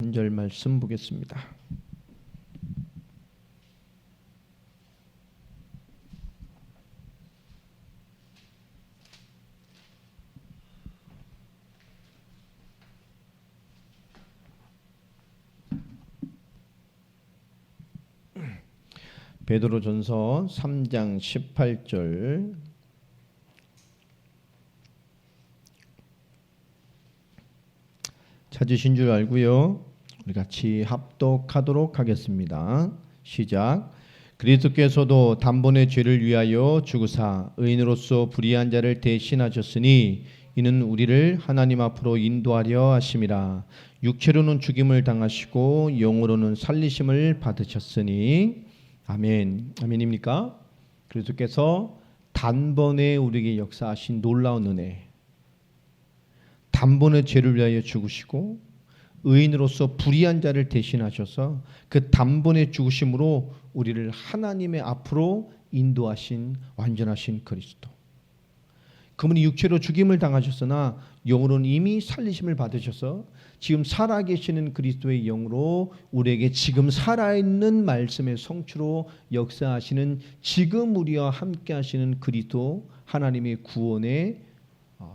한 절 말씀 보겠습니다. 베드로전서 3장 18절 찾으신 줄 알고요. 우리 같이 합독하도록 하겠습니다. 시작. 그리스도께서도 단번에 죄를 위하여 죽으사 의인으로서 불의한 자를 대신하셨으니 이는 우리를 하나님 앞으로 인도하려 하심이라. 육체로는 죽임을 당하시고 영으로는 살리심을 받으셨으니 아멘. 아멘입니까? 그리스도께서 단번에 우리에게 역사하신 놀라운 은혜, 단번에 죄를 위하여 죽으시고 의인으로서 불의한 자를 대신하셔서 그 단번에 죽으심으로 우리를 하나님의 앞으로 인도하신 완전하신 그리스도. 그분이 육체로 죽임을 당하셨으나 영으로는 이미 살리심을 받으셔서 지금 살아계시는 그리스도의 영으로 우리에게 지금 살아있는 말씀의 성취로 역사하시는 지금 우리와 함께 하시는 그리스도 하나님의 구원의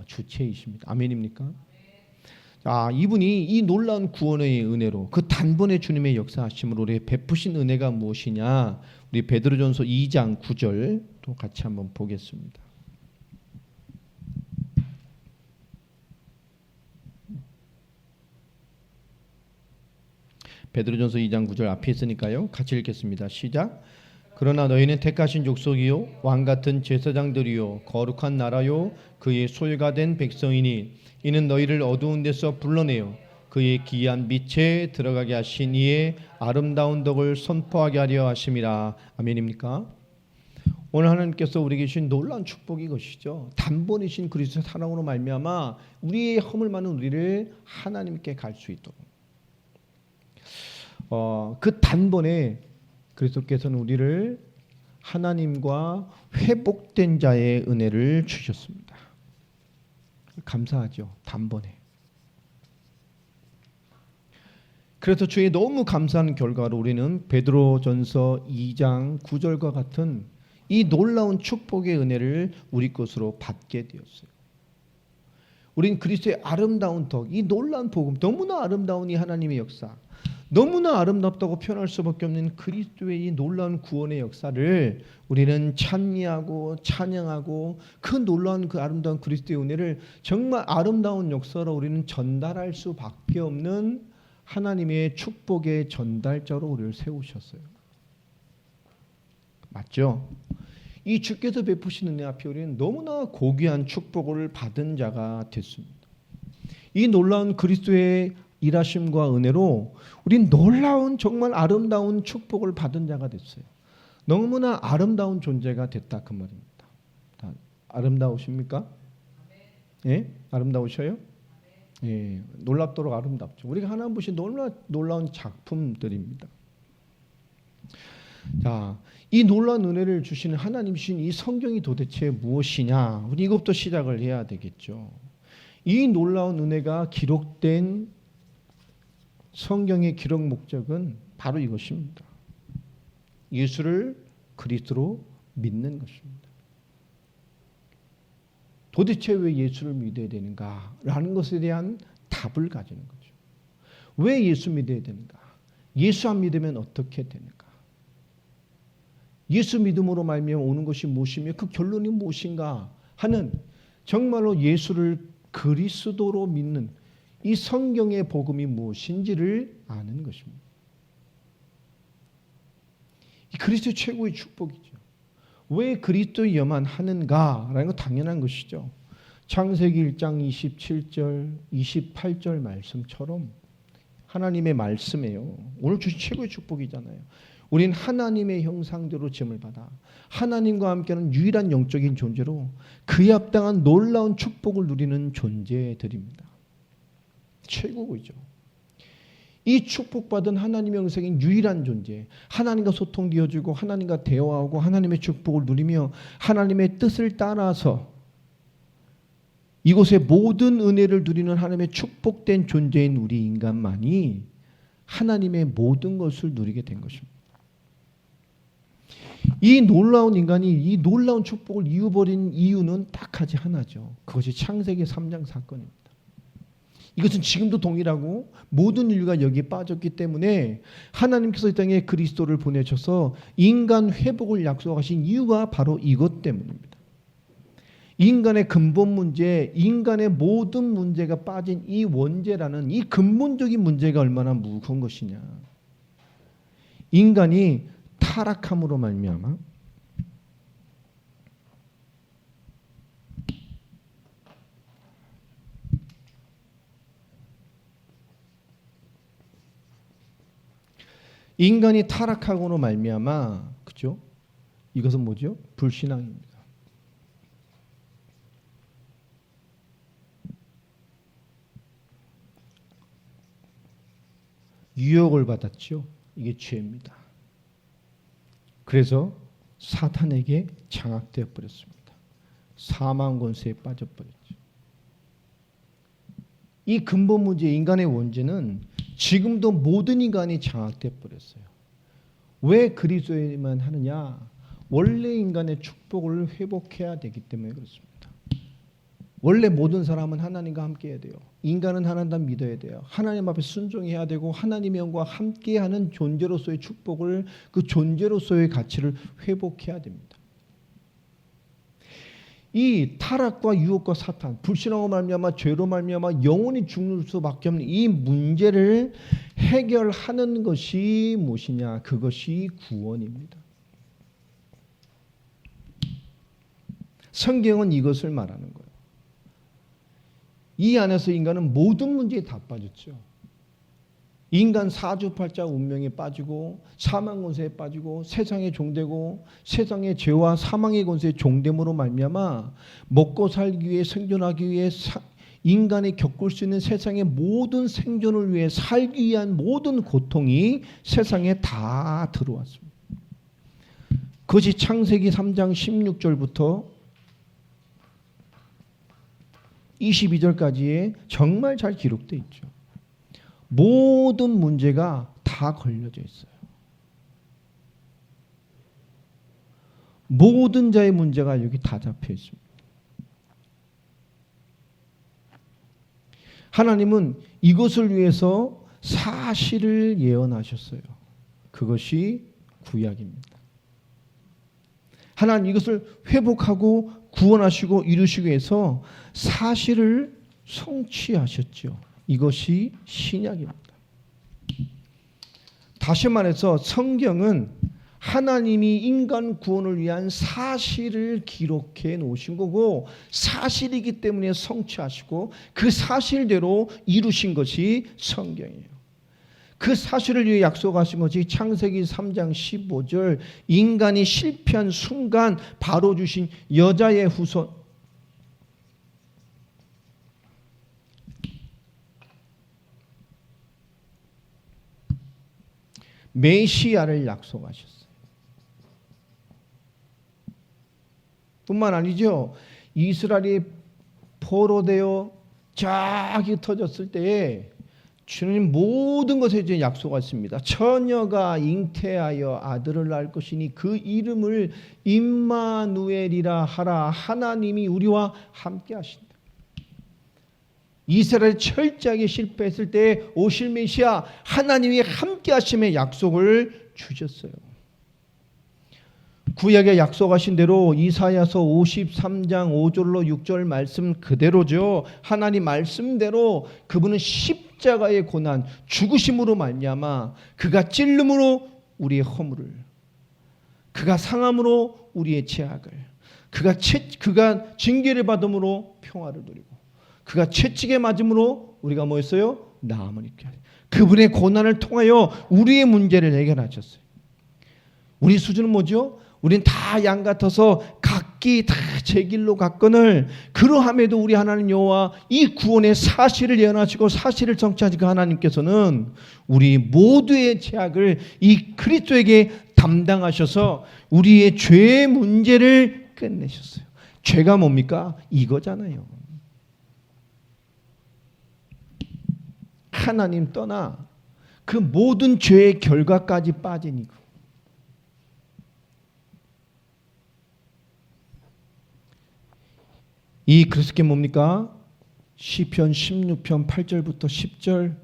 주체이십니다. 아멘입니까? 이분이 이 놀라운 구원의 은혜로 그 단번에 주님의 역사하심으로 우리의 베푸신 은혜가 무엇이냐? 우리 베드로전서 2장 9절 또 같이 한번 보겠습니다. 베드로전서 2장 9절 앞에 있으니까요. 같이 읽겠습니다. 시작. 그러나 너희는 택하신 족속이요 왕같은 제사장들이요 거룩한 나라요 그의 소유가 된 백성이니 이는 너희를 어두운 데서 불러내어 그의 기이한 빛에 들어가게 하신 이의 아름다운 덕을 선포하게 하려 하심이라. 아멘입니까? 오늘 하나님께서 우리에게 주신 놀라운 축복이 이것이죠. 단번이신 그리스도의 사랑으로 말미암아 우리의 허물 많은 우리를 하나님께 갈 수 있도록 그 단번에 그리스도께서는 우리를 하나님과 회복된 자의 은혜를 주셨습니다. 감사하죠. 단번에. 그래서 주의 너무 감사한 결과로 우리는 베드로전서 2장 9절과 같은 이 놀라운 축복의 은혜를 우리 것으로 받게 되었어요. 우린 그리스도의 아름다운 덕, 이 놀라운 복음, 너무나 아름다운 이 하나님의 역사, 너무나 아름답다고 표현할 수밖에 없는 그리스도의 이 놀라운 구원의 역사를 우리는 찬미하고 찬양하고 그 놀라운 그 아름다운 그리스도의 은혜를 정말 아름다운 역사로 우리는 전달할 수밖에 없는 하나님의 축복의 전달자로 우리를 세우셨어요. 맞죠? 이 주께서 베푸신 은혜 앞에 우리는 너무나 고귀한 축복을 받은 자가 됐습니다. 이 놀라운 그리스도의 일하심과 은혜로 우린 놀라운 정말 아름다운 축복을 받은 자가 됐어요. 너무나 아름다운 존재가 됐다 그 말입니다. 아름다우십니까? 예? 아름다우셔요? 예, 놀랍도록 아름답죠. 우리가 하나님 보신 놀라운 작품들입니다. 자, 이 놀라운 은혜를 주시는 하나님 주신 이 성경이 도대체 무엇이냐? 우리 이것부터 시작을 해야 되겠죠. 이 놀라운 은혜가 기록된 성경의 기록 목적은 바로 이것입니다. 예수를 그리스도로 믿는 것입니다. 도대체 왜 예수를 믿어야 되는가라는 것에 대한 답을 가지는 거죠. 왜 예수 믿어야 되는가? 예수 안 믿으면 어떻게 되는가? 예수 믿음으로 말미암아 오는 것이 무엇이며 그 결론이 무엇인가 하는 정말로 예수를 그리스도로 믿는 이 성경의 복음이 무엇인지를 아는 것입니다. 이 그리스도의 최고의 축복이죠. 왜 그리스도여만 하는가라는 건 당연한 것이죠. 창세기 1장 27절, 28절 말씀처럼 하나님의 말씀이에요. 오늘 주신 최고의 축복이잖아요. 우린 하나님의 형상대로 지음을 받아 하나님과 함께하는 유일한 영적인 존재로 그에 합당한 놀라운 축복을 누리는 존재들입니다. 최고이죠. 이 축복받은 하나님의 형상인 유일한 존재, 하나님과 소통되어지고 하나님과 대화하고 하나님의 축복을 누리며 하나님의 뜻을 따라서 이곳의 모든 은혜를 누리는 하나님의 축복된 존재인 우리 인간만이 하나님의 모든 것을 누리게 된 것입니다. 이 놀라운 인간이 이 놀라운 축복을 이어버린 이유는 딱 하지 하나죠. 그것이 창세기 3장 사건입니다. 이것은 지금도 동일하고 모든 인류가 여기에 빠졌기 때문에 하나님께서 이 땅에 그리스도를 보내셔서 인간 회복을 약속하신 이유가 바로 이것 때문입니다. 인간의 근본 문제, 인간의 모든 문제가 빠진 이 원죄라는 이 근본적인 문제가 얼마나 무거운 것이냐. 인간이 타락함으로 말미암아 인간이 타락하고로 말미암아 그죠? 이것은 뭐죠? 불신앙입니다. 유혹을 받았죠. 이게 죄입니다. 그래서 사탄에게 장악되어 버렸습니다. 사망 권세에 빠져버렸죠. 이 근본 문제, 인간의 원죄는 지금도 모든 인간이 장악되어 버렸어요. 왜 그리스도에만 하느냐? 원래 인간의 축복을 회복해야 되기 때문에 그렇습니다. 원래 모든 사람은 하나님과 함께 해야 돼요. 인간은 하나님을 믿어야 돼요. 하나님 앞에 순종해야 되고 하나님의 영과 함께하는 존재로서의 축복을 그 존재로서의 가치를 회복해야 됩니다. 이 타락과 유혹과 사탄, 불신앙으로 말미암아 죄로 말미암아 영원히 죽을 수밖에 없는 이 문제를 해결하는 것이 무엇이냐? 그것이 구원입니다. 성경은 이것을 말하는 거예요. 이 안에서 인간은 모든 문제에 다 빠졌죠. 인간 사주팔자 운명에 빠지고 사망 권세에 빠지고 세상에 종되고 세상의 죄와 사망의 권세에 종됨으로 말미암아 먹고 살기 위해 생존하기 위해 인간이 겪을 수 있는 세상의 모든 생존을 위해 살기 위한 모든 고통이 세상에 다 들어왔습니다. 그것이 창세기 3장 16절부터 22절까지에 정말 잘 기록되어 있죠. 모든 문제가 다 걸려져 있어요. 모든 자의 문제가 여기 다 잡혀 있습니다. 하나님은 이것을 위해서 사실을 예언하셨어요. 그것이 구약입니다. 하나님 이것을 회복하고 구원하시고 이루시기 위해서 사실을 성취하셨죠. 이것이 신약입니다. 다시 말해서 성경은 하나님이 인간 구원을 위한 사실을 기록해 놓으신 거고 사실이기 때문에 성취하시고 그 사실대로 이루신 것이 성경이에요. 그 사실을 위해 약속하신 것이 창세기 3장 15절 인간이 실패한 순간 바로 주신 여자의 후손 메시아를 약속하셨어요. 뿐만 아니죠. 이스라엘이 포로되어 쫙 흩어졌을 때에 주님 모든 것에 이제 약속하십니다. 처녀가 잉태하여 아들을 낳을 것이니 그 이름을 임마누엘이라 하라. 하나님이 우리와 함께 하신다. 이스라엘 철저하게 실패했을 때 오실 메시아 하나님이 함께 하심의 약속을 주셨어요. 구약에 약속하신 대로 이사야서 53장 5절로 6절 말씀 그대로죠. 하나님 말씀대로 그분은 십자가의 고난 죽으심으로 말미암아 그가 찔림으로 우리의 허물을 그가 상함으로 우리의 죄악을 그가 징계를 받음으로 평화를 누리고 그가 채찍에 맞음으로 우리가 뭐였어요? 나음을 입게 하셨어요. 그분의 고난을 통하여 우리의 문제를 해결하셨어요. 우리 수준은 뭐죠? 우린 다 양 같아서 각기 다 제 길로 갔거늘 그러함에도 우리 하나님 여호와 이 구원의 사실을 예언하시고 사실을 성취하신 그 하나님께서는 우리 모두의 죄악을 이 그리스도에게 담당하셔서 우리의 죄의 문제를 끝내셨어요. 죄가 뭡니까? 이거잖아요. 하나님 떠나 그 모든 죄의 결과까지 빠지니까. 이 그리스도께 뭡니까? 시편 16편 8절부터 10절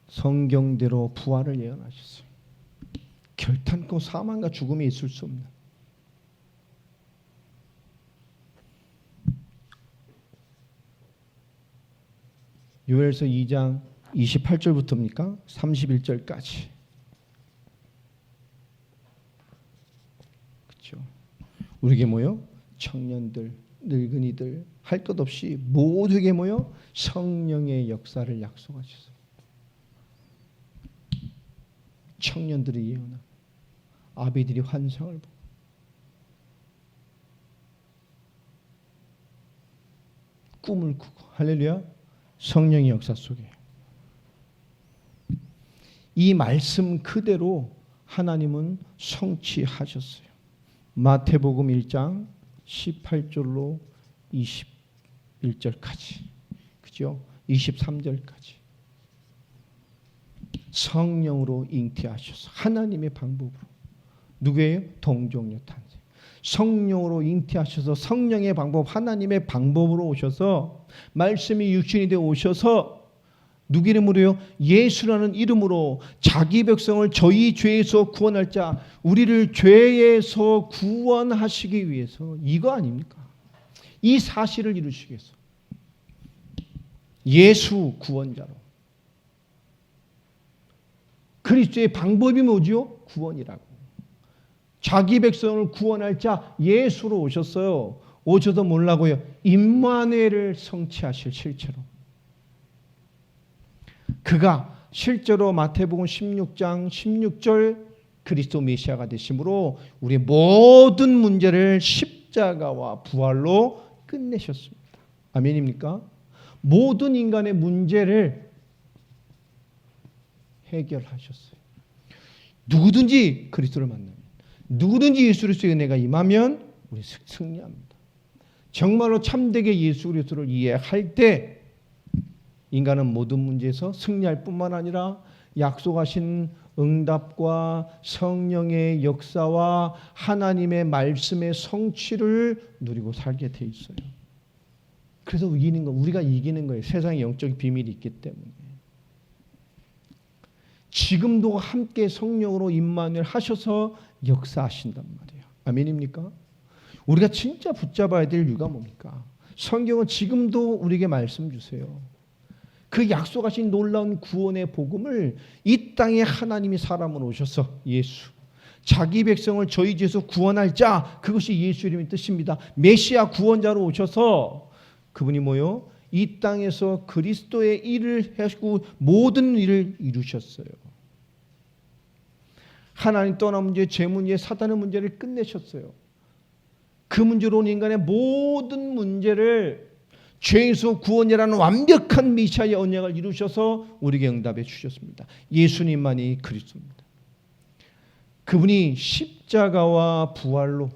성경대로 부활을 예언하셨어요. 결탄코 사망과 죽음이 있을 수 없는. 요엘서 2장 28절부터입니까? 31절까지. 그렇죠? 우리에게 뭐요? 청년들, 늙은이들 할 것 없이 모두에게 뭐요? 성령의 역사를 약속하셨어요. 청년들이 예언하고 아비들이 환상을 보고 꿈을 꾸고 할렐루야. 성령의 역사 속에 이 말씀 그대로 하나님은 성취하셨어요. 마태복음 1장 18절로 21절까지, 그죠? 23절까지 성령으로 잉태하셔서 하나님의 방법으로. 누구예요? 동정녀 탄생. 성령으로 잉태하셔서 성령의 방법, 하나님의 방법으로 오셔서 말씀이 육신이 되어 오셔서 누구 이름으로요? 예수라는 이름으로 자기 백성을 저희 죄에서 구원할 자, 우리를 죄에서 구원하시기 위해서, 이거 아닙니까? 이 사실을 이루시기 위해서 예수 구원자로. 그리스도의 방법이 뭐죠? 구원이라고. 자기 백성을 구원할 자 예수로 오셨어요. 오셔서 뭐라고요? 임마누엘을 성취하실 실체로. 그가 실제로 마태복음 16장 16절 그리스도 메시아가 되심으로 우리의 모든 문제를 십자가와 부활로 끝내셨습니다. 아멘입니까? 모든 인간의 문제를 해결하셨어요. 누구든지 그리스도를 만나면, 누구든지 예수 그리스도의 은혜가 임하면 우리 승리합니다. 정말로 참되게 예수 그리스도를 이해할 때 인간은 모든 문제에서 승리할 뿐만 아니라 약속하신 응답과 성령의 역사와 하나님의 말씀의 성취를 누리고 살게 돼 있어요. 그래서 이기는 거, 우리가 이기는 거예요. 세상에 영적 비밀이 있기 때문에. 지금도 함께 성령으로 임마누엘 하셔서 역사하신단 말이에요. 아멘입니까? 우리가 진짜 붙잡아야 될 이유가 뭡니까? 성경은 지금도 우리에게 말씀 주세요. 그 약속하신 놀라운 구원의 복음을 이 땅에 하나님이 사람으로 오셔서 예수, 자기 백성을 저희 죄에서 구원할 자, 그것이 예수 이름의 뜻입니다. 메시아 구원자로 오셔서 그분이 뭐요? 이 땅에서 그리스도의 일을 하시고 모든 일을 이루셨어요. 하나님 떠난 문제, 죄 문제, 사단의 문제를 끝내셨어요. 그 문제로 온 인간의 모든 문제를 죄에서 구원이라는 완벽한 메시아의 언약을 이루셔서 우리에게 응답해 주셨습니다. 예수님만이 그리스도입니다. 그분이 십자가와 부활로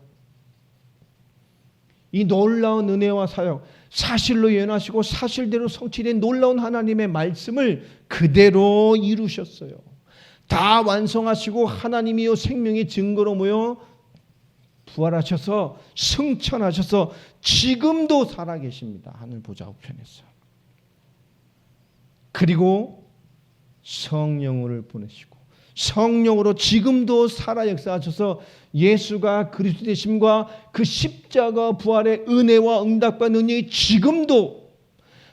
이 놀라운 은혜와 사역, 사실로 예언하시고 사실대로 성취된 놀라운 하나님의 말씀을 그대로 이루셨어요. 다 완성하시고 하나님이요 생명의 증거로 모여 부활하셔서 승천하셔서 지금도 살아계십니다. 하늘 보좌 우편에서. 그리고 성령을 보내시고 성령으로 지금도 살아 역사하셔서 예수가 그리스도 되심과 그 십자가 부활의 은혜와 응답과 능력이 지금도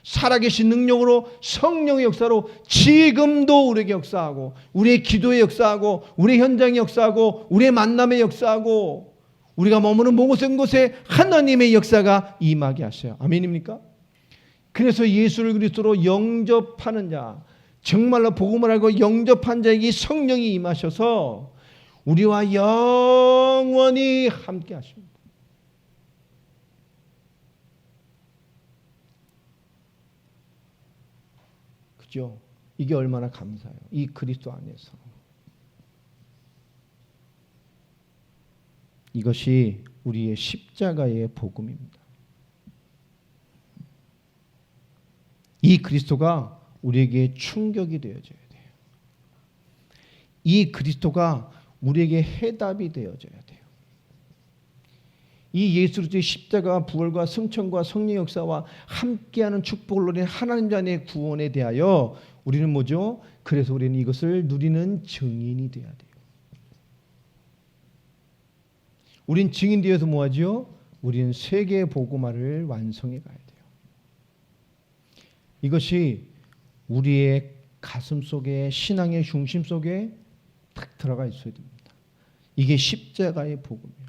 살아계신 능력으로 성령의 역사로 지금도 우리에게 역사하고 우리의 기도에 역사하고 우리의 현장에 역사하고 우리의 만남에 역사하고 우리가 머무는 모든 곳에 하나님의 역사가 임하게 하셔요. 아멘입니까? 그래서 예수를 그리스도로 영접하는 자, 정말로 복음을 알고 영접한 자에게 성령이 임하셔서 우리와 영원히 함께 하십니다. 그죠? 이게 얼마나 감사해요. 이 그리스도 안에서. 이것이 우리의 십자가의 복음입니다. 이 그리스도가 우리에게 충격이 되어져야 돼요. 이 그리스도가 우리에게 해답이 되어져야 돼요. 이 예수 그리스도의 십자가 부활과 승천과 성령 역사와 함께하는 축복을 누리는 하나님 자녀의 구원에 대하여 우리는 뭐죠? 그래서 우리는 이것을 누리는 증인이 돼야 돼요. 우린 증인 되어서 뭐하죠? 우리는 세계 복음화를 완성해 가야 돼요. 이것이 우리의 가슴 속에, 신앙의 중심 속에 딱 들어가 있어야 됩니다. 이게 십자가의 복음이에요.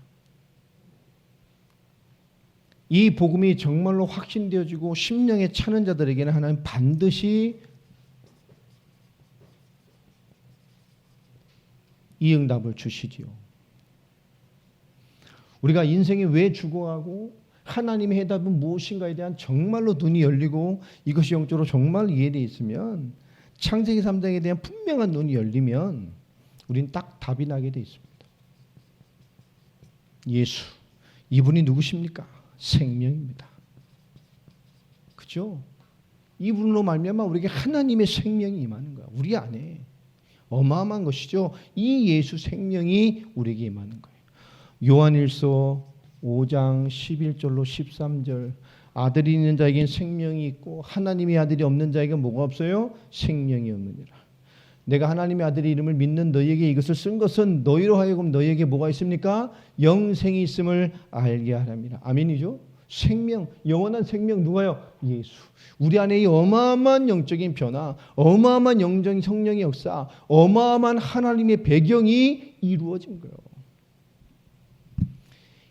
이 복음이 정말로 확신되어지고 심령에 차는 자들에게는 하나님 반드시 이 응답을 주시지요. 우리가 인생에 왜 죽어가고 하나님의 해답은 무엇인가에 대한 정말로 눈이 열리고 이것이 영적으로 정말 이해되어 있으면, 창세기 3장에 대한 분명한 눈이 열리면 우리는 딱 답이 나게 되어 있습니다. 예수, 이분이 누구십니까? 생명입니다. 그죠? 이분으로 말미암아 우리에게 하나님의 생명이 임하는 거야. 우리 안에 어마어마한 것이죠. 이 예수 생명이 우리에게 임하는 거예요. 요한일서 5장 11절로 13절, 아들이 있는 자에게는 생명이 있고 하나님의 아들이 없는 자에게 뭐가 없어요? 생명이 없느니라. 내가 하나님의 아들의 이름을 믿는 너희에게 이것을 쓴 것은 너희로 하여금 너희에게 뭐가 있습니까? 영생이 있음을 알게 하랍니다. 아멘이죠? 생명, 영원한 생명 누가요? 예수. 우리 안에 이 어마어마한 영적인 변화, 어마어마한 영적인 성령의 역사, 어마어마한 하나님의 배경이 이루어진 거예요.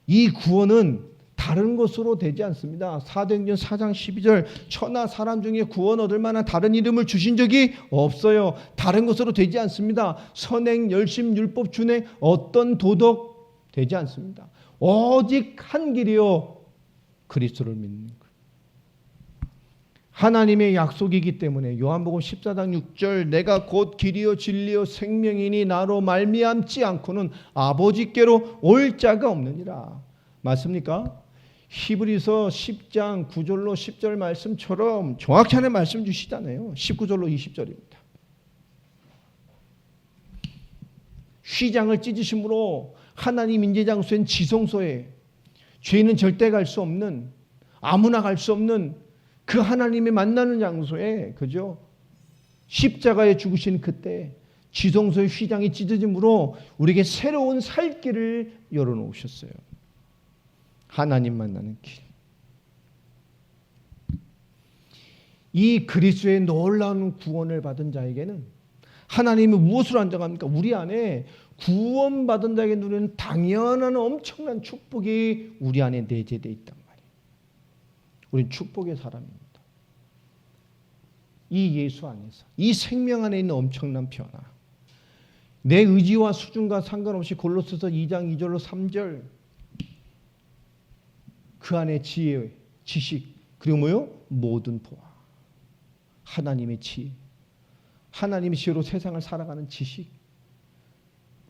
이 구원은 다른 것으로 되지 않습니다. 사도행전 4장 12절, 천하 사람 중에 구원 얻을 만한 다른 이름을 주신 적이 없어요. 다른 것으로 되지 않습니다. 선행, 열심, 율법, 준행, 어떤 도덕 되지 않습니다. 오직 한 길이요, 그리스도를 믿는 것. 하나님의 약속이기 때문에 요한복음 14장 6절, 내가 곧 길이요 진리요 생명이니 나로 말미암지 않고는 아버지께로 올 자가 없느니라. 맞습니까? 히브리서 10장 9절로 10절 말씀처럼 정확히 하는 말씀 주시잖아요. 19절로 20절입니다. 휘장을 찢으심으로 하나님 인재장소인 지성소에, 죄인은 절대 갈 수 없는, 아무나 갈 수 없는 그 하나님의 만나는 장소에, 그죠? 십자가에 죽으신 그때 지성소의 휘장이 찢어짐으로 우리에게 새로운 살 길을 열어놓으셨어요. 하나님 만나는 길. 이 그리스도의 놀라운 구원을 받은 자에게는 하나님이 무엇으로 안정합니까? 우리 안에 구원받은 자에게 누리는 당연한 엄청난 축복이 우리 안에 내재되어 있단 말이에요. 우리는 축복의 사람입니다. 이 예수 안에서, 이 생명 안에 있는 엄청난 변화. 내 의지와 수준과 상관없이 골로새서 2장 2절로 3절, 그 안에 지혜, 지식, 그리고 뭐요? 모든 보아. 하나님의 지혜. 하나님의 지혜로 세상을 살아가는 지식.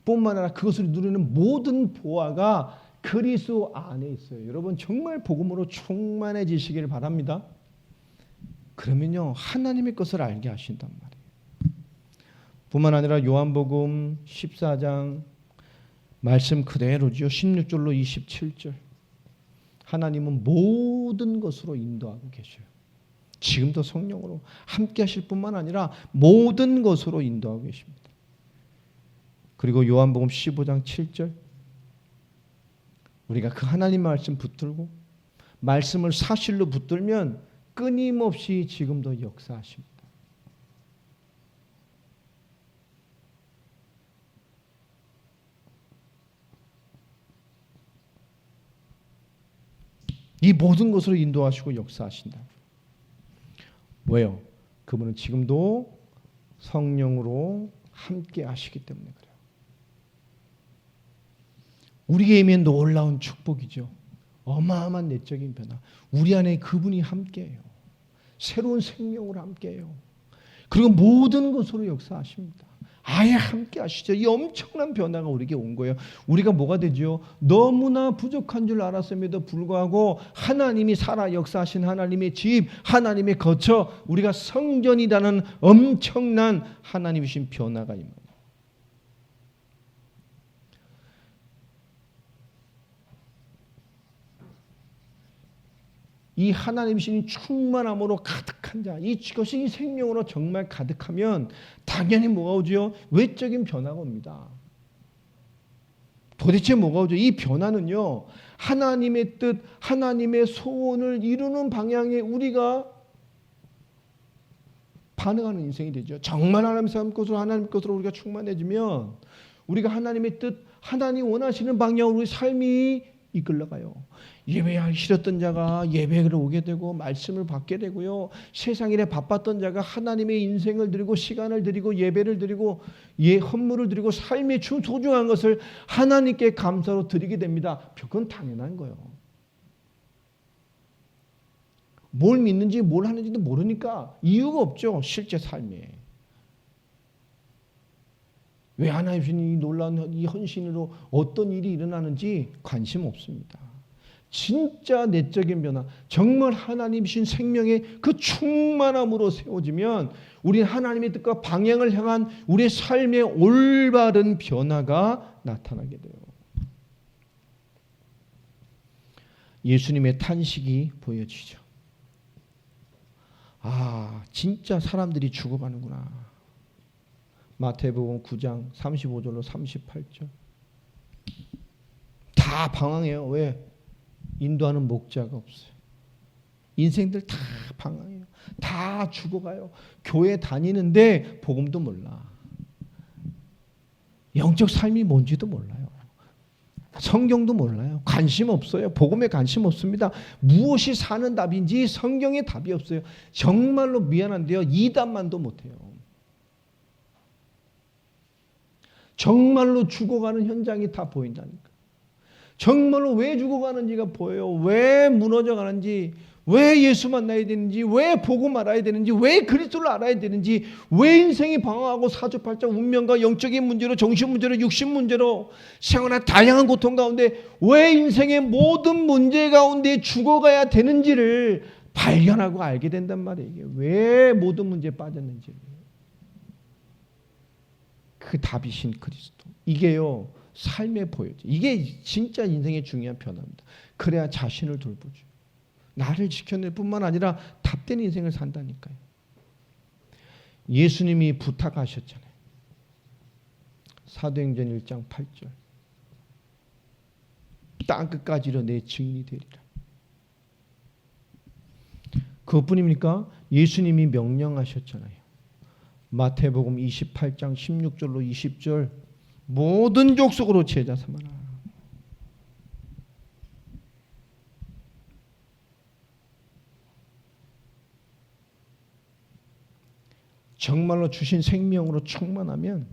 뿐만 아니라 그것을 누리는 모든 보아가 그리스도 안에 있어요. 여러분 정말 복음으로 충만해지시길 바랍니다. 그러면요, 하나님의 것을 알게 하신단 말이에요. 뿐만 아니라 요한복음 14장 말씀 그대로죠. 16절로 27절. 하나님은 모든 것으로 인도하고 계셔요. 지금도 성령으로 함께 하실 뿐만 아니라 모든 것으로 인도하고 계십니다. 그리고 요한복음 15장 7절, 우리가 그 하나님 말씀 붙들고 말씀을 사실로 붙들면 끊임없이 지금도 역사하십니다. 이 모든 것으로 인도하시고 역사하신다. 왜요? 그분은 지금도 성령으로 함께 하시기 때문에 그래요. 우리에게 임한 놀라운 축복이죠. 어마어마한 내적인 변화. 우리 안에 그분이 함께해요. 새로운 생명으로 함께해요. 그리고 모든 것으로 역사하십니다. 아예 함께 하시죠. 이 엄청난 변화가 우리에게 온 거예요. 우리가 뭐가 되죠? 너무나 부족한 줄 알았음에도 불구하고 하나님이 살아 역사하신 하나님의 집, 하나님의 거처, 우리가 성전이라는 엄청난 하나님이신 변화가 임해요. 이 하나님이신 충만함으로 가득한 자, 이것이 생명으로 정말 가득하면 당연히 뭐가 오죠? 외적인 변화가 옵니다. 도대체 뭐가 오죠? 이 변화는요, 하나님의 뜻, 하나님의 소원을 이루는 방향에 우리가 반응하는 인생이 되죠. 정말 하나님 것으로 우리가 충만해지면 우리가 하나님의 뜻, 하나님 원하시는 방향으로 우리 삶이 이끌러가요. 예배하기 싫었던 자가 예배를 오게 되고 말씀을 받게 되고요. 세상 일에 바빴던 자가 하나님의 인생을 드리고 시간을 드리고 예배를 드리고 헌물을 드리고 삶의 소중한 것을 하나님께 감사로 드리게 됩니다. 그건 당연한 거예요. 뭘 믿는지 뭘 하는지도 모르니까 이유가 없죠. 실제 삶에. 왜 하나님이 이 놀라운 이 헌신으로 어떤 일이 일어나는지 관심 없습니다. 진짜 내적인 변화, 정말 하나님이신 생명의 그 충만함으로 세워지면 우리는 하나님의 뜻과 방향을 향한 우리의 삶의 올바른 변화가 나타나게 돼요. 예수님의 탄식이 보여지죠. 아, 진짜 사람들이 죽어가는구나. 마태복음 9장 35절로 38절. 다 방황해요. 왜? 인도하는 목자가 없어요. 인생들 다 방황해요. 다 죽어가요. 교회 다니는데 복음도 몰라. 영적 삶이 뭔지도 몰라요. 성경도 몰라요. 관심 없어요. 복음에 관심 없습니다. 무엇이 사는 답인지 성경에 답이 없어요. 정말로 미안한데요. 이답만도 못해요. 정말로 죽어가는 현장이 다 보인다니까. 정말로 왜 죽어가는지가 보여요. 왜 무너져가는지, 왜 예수 만나야 되는지, 왜 복음 알아야 되는지, 왜 그리스도를 알아야 되는지, 왜 인생이 방황하고 사주팔자 운명과 영적인 문제로, 정신 문제로, 육신 문제로 생활한 다양한 고통 가운데 왜 인생의 모든 문제 가운데 죽어가야 되는지를 발견하고 알게 된단 말이에요. 왜 모든 문제에 빠졌는지를. 그 답이신 그리스도. 이게요, 삶에 보여져. 이게 진짜 인생의 중요한 변화입니다. 그래야 자신을 돌보죠. 나를 지켜낼 뿐만 아니라 답된 인생을 산다니까요. 예수님이 부탁하셨잖아요. 사도행전 1장 8절. 땅끝까지 이르러 내 증인이 되리라. 그것뿐입니까? 예수님이 명령하셨잖아요. 마태복음 28장 16절로 20절. 모든 족속으로 제자 삼아라. 정말로 주신 생명으로 충만하면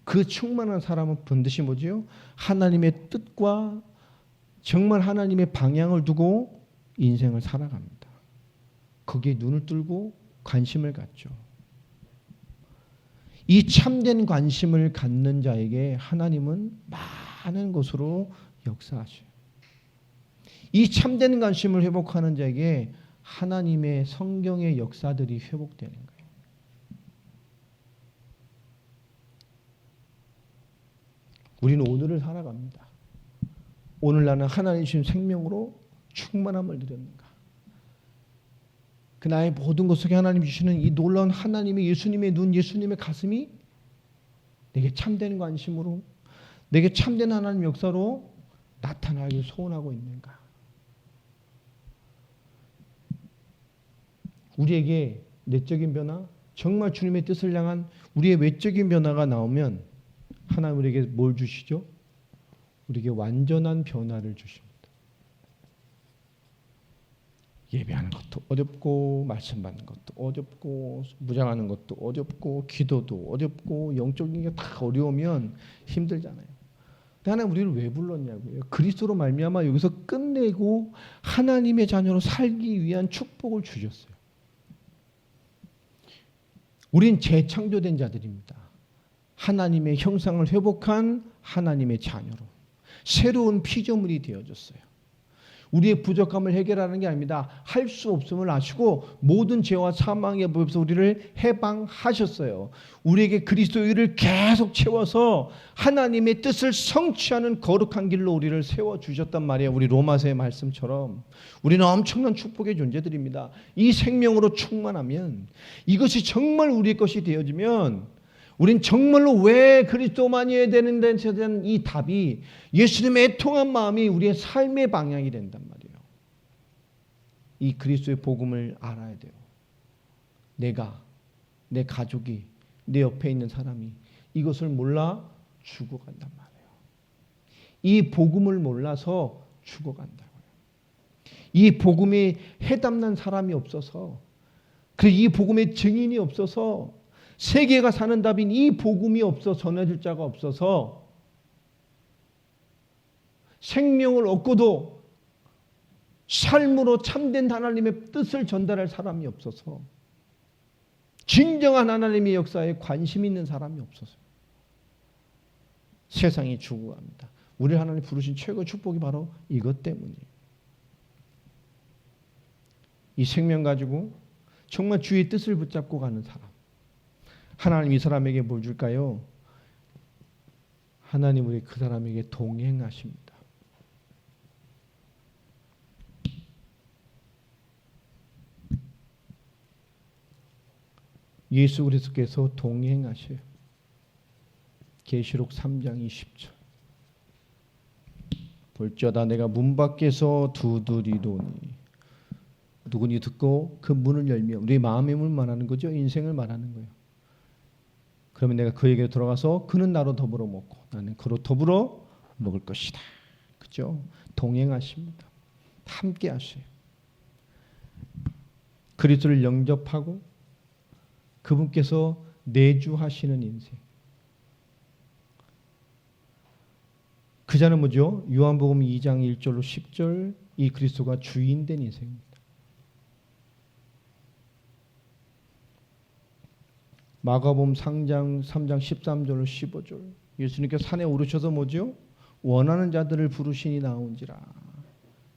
그 충만한 사람은 반드시 뭐지요? 하나님의 뜻과 정말 하나님의 방향을 두고 인생을 살아갑니다. 거기에 눈을 뜨고 관심을 갖죠. 이 참된 관심을 갖는 자에게 하나님은 많은 것으로 역사하셔요. 이 참된 관심을 회복하는 자에게 하나님의 성경의 역사들이 회복되는 거예요. 우리는 오늘을 살아갑니다. 오늘 나는 하나님 주신 생명으로 충만함을 누렸는가? 그 나의 모든 것 속에 하나님 주시는 이 놀라운 하나님의 예수님의 눈, 예수님의 가슴이 내게 참된 관심으로, 내게 참된 하나님 역사로 나타나길 소원하고 있는가? 우리에게 내적인 변화, 정말 주님의 뜻을 향한 우리의 외적인 변화가 나오면 하나님 우리에게 뭘 주시죠? 우리에게 완전한 변화를 주십니다. 예배하는 것도 어렵고 말씀 받는 것도 어렵고 무장하는 것도 어렵고 기도도 어렵고 영적인 게 다 어려우면 힘들잖아요. 근데 하나님 우리를 왜 불렀냐고요. 그리스도로 말미암아 여기서 끝내고 하나님의 자녀로 살기 위한 축복을 주셨어요. 우린 재창조된 자들입니다. 하나님의 형상을 회복한 하나님의 자녀로 새로운 피조물이 되어졌어요. 우리의 부족함을 해결하는 게 아닙니다. 할 수 없음을 아시고 모든 죄와 사망의 법에서 우리를 해방하셨어요. 우리에게 그리스도의 의를 계속 채워서 하나님의 뜻을 성취하는 거룩한 길로 우리를 세워주셨단 말이에요. 우리 로마서의 말씀처럼 우리는 엄청난 축복의 존재들입니다. 이 생명으로 충만하면, 이것이 정말 우리의 것이 되어지면, 우린 정말로 왜 그리스도만이어야 되는 데에 대한 이 답이, 예수님의 애통한 마음이 우리의 삶의 방향이 된단 말이에요. 이 그리스도의 복음을 알아야 돼요. 내가, 내 가족이, 내 옆에 있는 사람이 이것을 몰라 죽어간단 말이에요. 이 복음을 몰라서 죽어간다고요. 이 복음에 해답난 사람이 없어서, 이 복음의 증인이 없어서, 세계가 사는 답인 이 복음이 없어 전해줄 자가 없어서 생명을 얻고도 삶으로 참된 하나님의 뜻을 전달할 사람이 없어서, 진정한 하나님의 역사에 관심 있는 사람이 없어서 세상이 죽어갑니다. 우리 하나님 부르신 최고의 축복이 바로 이것 때문이에요. 이 생명 가지고 정말 주의 뜻을 붙잡고 가는 사람, 하나님 이 사람에게 뭘 줄까요? 하나님 우리 그 사람에게 동행하십니다. 예수 그리스도께서 동행하셔요. 계시록 3장 20절. 볼지어다 내가 문 밖에서 두드리노니, 누구니 듣고 그 문을 열며, 우리 마음의 문 말하는 거죠. 인생을 말하는 거예요. 그러면 내가 그에게 들어가서 그는 나로 더불어 먹고 나는 그로 더불어 먹을 것이다. 그죠? 동행하십니다. 함께 하세요. 그리스도를 영접하고 그분께서 내주하시는 인생. 그 자는 뭐죠? 요한복음 2장 1절로 10절, 이 그리스도가 주인 된 인생입니다. 마가복음 3장 13절로 15절, 예수님께서 산에 오르셔서 뭐죠? 원하는 자들을 부르시니 나온지라.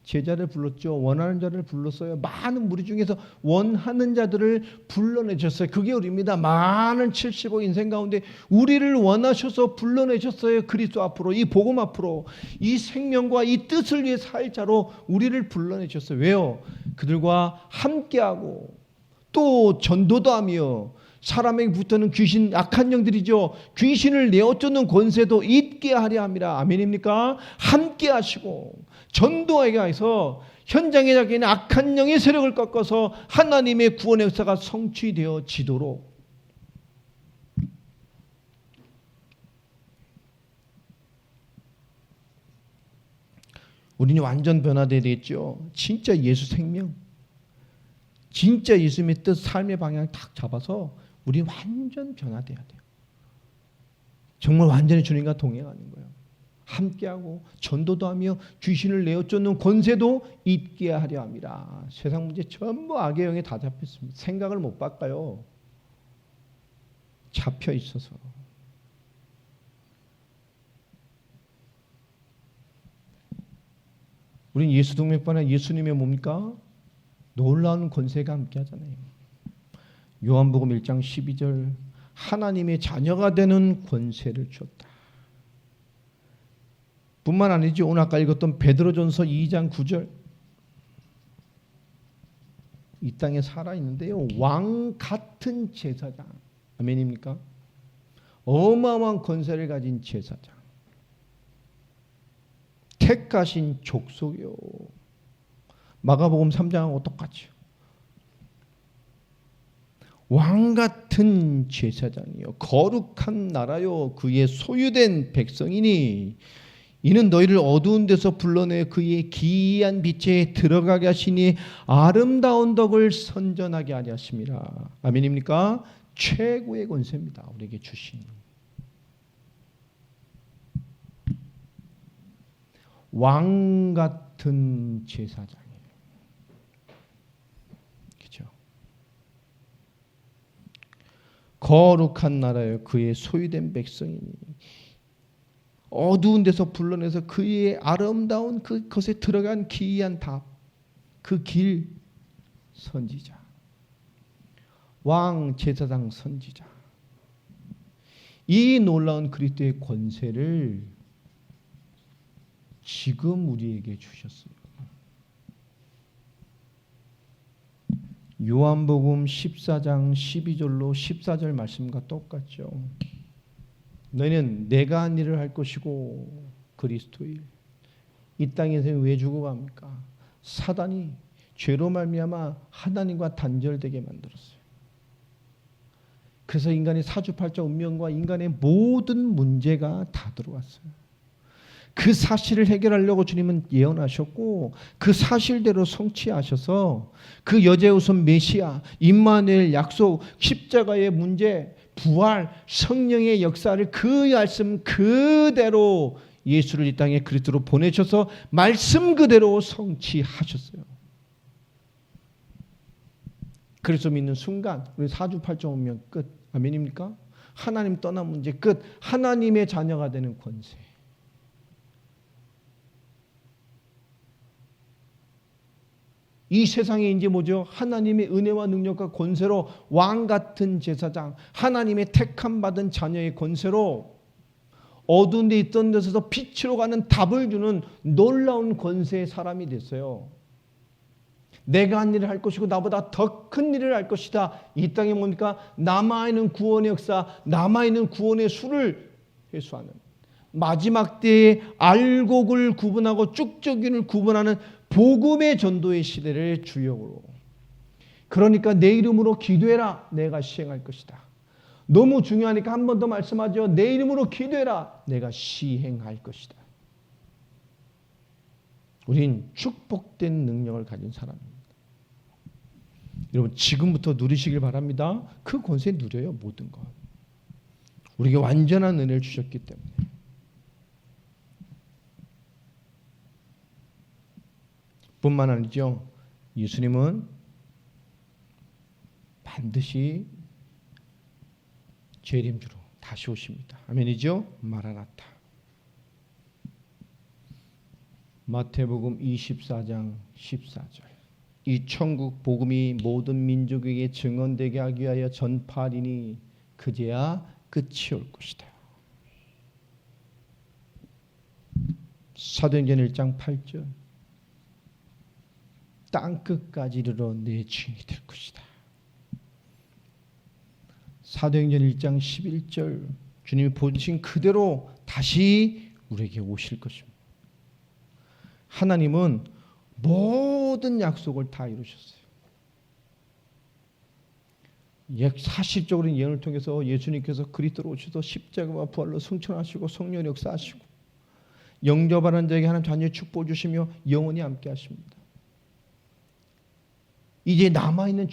제자를 불렀죠. 원하는 자를 불렀어요. 많은 무리 중에서 원하는 자들을 불러내셨어요. 그게 우리입니다. 많은 70억 인생 가운데 우리를 원하셔서 불러내셨어요. 그리스도 앞으로, 이 복음 앞으로, 이 생명과 이 뜻을 위해 살 자로 우리를 불러내셨어요. 왜요? 그들과 함께하고 또 전도도 하며, 사람에게 붙는 귀신, 악한 영들이죠. 귀신을 내어쫓는 권세도 잊게 하려 함이라. 아멘입니까? 함께 하시고 전도하게 해서 현장에 잡혀있는 악한 영의 세력을 꺾어서 하나님의 구원의 역사가 성취되어지도록, 우리는 완전 변화되어야 되겠죠. 진짜 예수 생명, 진짜 예수님의 뜻, 삶의 방향을 딱 잡아서 우리는 완전 변화돼야 돼요. 정말 완전히 주님과 동행하는 거예요. 함께하고 전도도 하며 귀신을 내어쫓는 권세도 잊게 하려 함이라. 세상 문제 전부 악의 영에 다 잡혔습니다. 생각을 못 바꿔요. 잡혀 있어서. 우린 예수 동맥반에 예수님의 뭡니까? 놀라운 권세가 함께 하잖아요. 요한복음 1장 12절, 하나님의 자녀가 되는 권세를 줬다. 뿐만 아니죠. 오늘 아까 읽었던 베드로전서 2장 9절, 이 땅에 살아있는데요, 왕 같은 제사장. 아멘입니까? 어마어마한 권세를 가진 제사장, 택하신 족속이요. 마가복음 3장하고 똑같죠. 왕같은 제사장이요, 거룩한 나라요, 그의 소유된 백성이니, 이는 너희를 어두운 데서 불러내 그의 기이한 빛에 들어가게 하시니 아름다운 덕을 선전하게 하려 하심이라. 아멘입니까? 최고의 권세입니다. 우리에게 주신 왕같은 제사장. 거룩한 나라여 그의 소유된 백성이니, 어두운 데서 불러내서 그의 아름다운 그것에 들어간 기이한 답, 그 길 선지자, 왕 제사장 선지자, 이 놀라운 그리스도의 권세를 지금 우리에게 주셨어요. 요한복음 14장 12절로 14절 말씀과 똑같죠. 너희는 내가 한 일을 할 것이고 그리스도의 이 땅에서 왜 죽어갑니까? 사단이 죄로 말미암아 하나님과 단절되게 만들었어요. 그래서 인간의 사주팔자 운명과 인간의 모든 문제가 다 들어왔어요. 그 사실을 해결하려고 주님은 예언하셨고 그 사실대로 성취하셔서 그 여자의 후손 메시아, 임마누엘 약속, 십자가의 문제, 부활, 성령의 역사를 그 말씀 그대로 예수를 이 땅에 그리스도로 보내셔서 말씀 그대로 성취하셨어요. 그래서 믿는 순간 우리 사주팔자 운명 끝. 아멘입니까? 하나님 떠난 문제 끝. 하나님의 자녀가 되는 권세. 이 세상에 이제 뭐죠? 하나님의 은혜와 능력과 권세로 왕 같은 제사장, 하나님의 택함 받은 자녀의 권세로 어두운 데 있던 데서도 빛으로 가는 답을 주는 놀라운 권세의 사람이 됐어요. 내가 한 일을 할 것이고 나보다 더 큰 일을 할 것이다. 이 땅에 뭡니까? 남아있는 구원의 역사, 남아있는 구원의 수를 회수하는 마지막 때에 알곡을 구분하고 쭉저기를 구분하는 복음의 전도의 시대를 주역으로. 그러니까 내 이름으로 기도해라. 내가 시행할 것이다. 너무 중요하니까 한 번 더 말씀하죠. 내 이름으로 기도해라. 내가 시행할 것이다. 우린 축복된 능력을 가진 사람입니다. 여러분 지금부터 누리시길 바랍니다. 그 권세 누려요. 모든 것. 우리에게 완전한 은혜를 주셨기 때문에. 뿐만 아니죠. 예수님은 반드시 재림주로 다시 오십니다. 아멘이죠? 마라나타. 마태복음 24장 14절. 이 천국 복음이 모든 민족에게 증언되게 하기 위하여 전파하리니 그제야 끝이 올 것이다. 사도행전 1장 8절. 땅끝까지 이르러 내 주인이 될 것이다. 사도행전 1장 11절. 주님이 보신 그대로 다시 우리에게 오실 것입니다. 하나님은 모든 약속을 다 이루셨어요. 사실적으로는 예언을 통해서 예수님께서 그리스도로 오셔서 십자가와 부활로 승천하시고 성령의 역사하시고 영접하는 자에게 하나님 자녀의 축복을 주시며 영원히 함께 하십니다. 이제 남아있는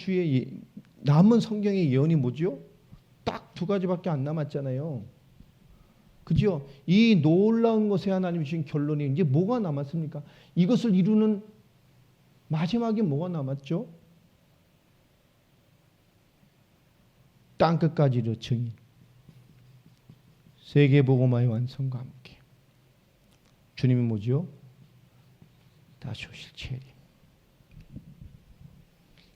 남은 성경의 예언이 뭐죠? 딱 두 가지밖에 안 남았잖아요. 그죠? 이 놀라운 것에 하나님이 주신 결론이 이제 뭐가 남았습니까? 이것을 이루는 마지막에 뭐가 남았죠? 땅끝까지 이르러 증인. 세계복음화의 완성과 함께. 주님이 뭐죠? 다시 오실 재림.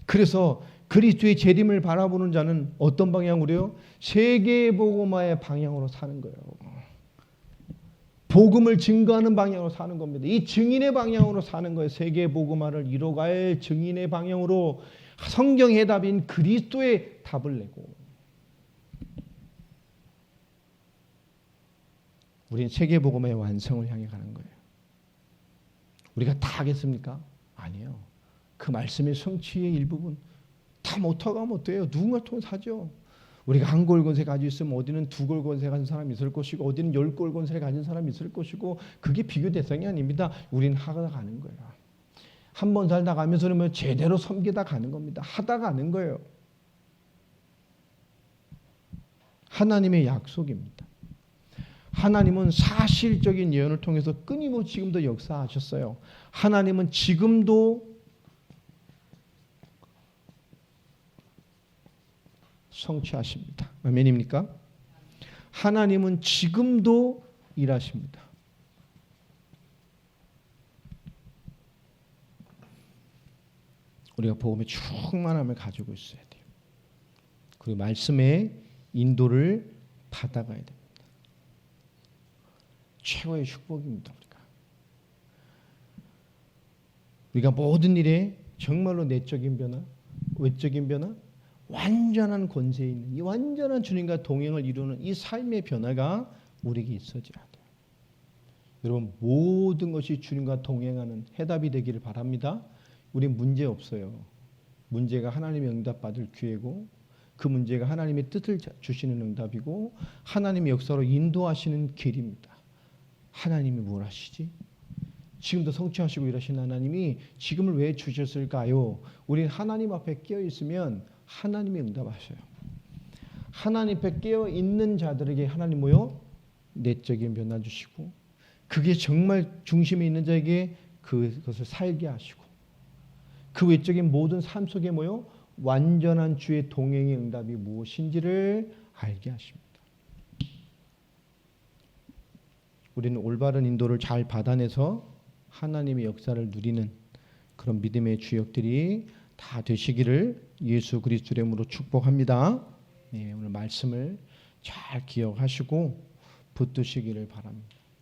그래서 그리스도의 재림을 바라보는 자는 어떤 방향으로요? 세계복음화의 방향으로 사는 거예요. 복음을 증거하는 방향으로 사는 겁니다. 이 증인의 방향으로 사는 거예요. 세계복음화를 이뤄갈 증인의 방향으로 성경의 답인 그리스도의 답을 내고. 우리는 세계복음화의 완성을 향해 가는 거예요. 우리가 다 하겠습니까? 아니에요. 그 말씀의 성취의 일부분 다 못하고 못해요. 누군가 통해서 하죠. 우리가 한 골 권세 가지고 있으면 어디는 두 골 권세 가진 사람이 있을 것이고 어디는 10골 권세를 가진 사람이 있을 것이고 그게 비교 대상이 아닙니다. 우리는 하다 가는 거예요. 한 번 살다 가면서는 뭐 제대로 섬기다 가는 겁니다. 하다 가는 거예요. 하나님의 약속입니다. 하나님은 사실적인 예언을 통해서 끊임없이 지금도 역사하셨어요. 하나님은 지금도 성취하십니다. 아멘입니까? 하나님은 지금도 일하십니다. 우리가 복음의 충만함을 가지고 있어야 돼요. 그리고 말씀의 인도를 받아가야 됩니다. 최고의 축복입니다. 우리가 모든 일에 정말로 내적인 변화, 외적인 변화, 완전한 권세에 있는 이 완전한 주님과 동행을 이루는 이 삶의 변화가 우리에게 있어져야 돼요. 여러분, 모든 것이 주님과 동행하는 해답이 되기를 바랍니다. 우린 문제 없어요. 문제가 하나님의 응답받을 기회고, 그 문제가 하나님의 뜻을 주시는 응답이고, 하나님의 역사로 인도하시는 길입니다. 하나님이 뭘 하시지? 지금도 성취하시고 일하신 하나님이 지금을 왜 주셨을까요? 우리는 하나님 앞에 깨어 있으면 하나님이 응답하셔요. 하나님 앞에 깨어 있는 자들에게 하나님 뭐요? 내적인 변화 주시고, 그게 정말 중심에 있는 자에게 그것을 살게 하시고, 그 외적인 모든 삶 속에 뭐요? 완전한 주의 동행의 응답이 무엇인지를 알게 하십니다. 우리는 올바른 인도를 잘 받아내서 하나님의 역사를 누리는 그런 믿음의 주역들이 다 되시기를 예수 그리스도 이름으로 축복합니다. 네, 오늘 말씀을 잘 기억하시고 붙드시기를 바랍니다.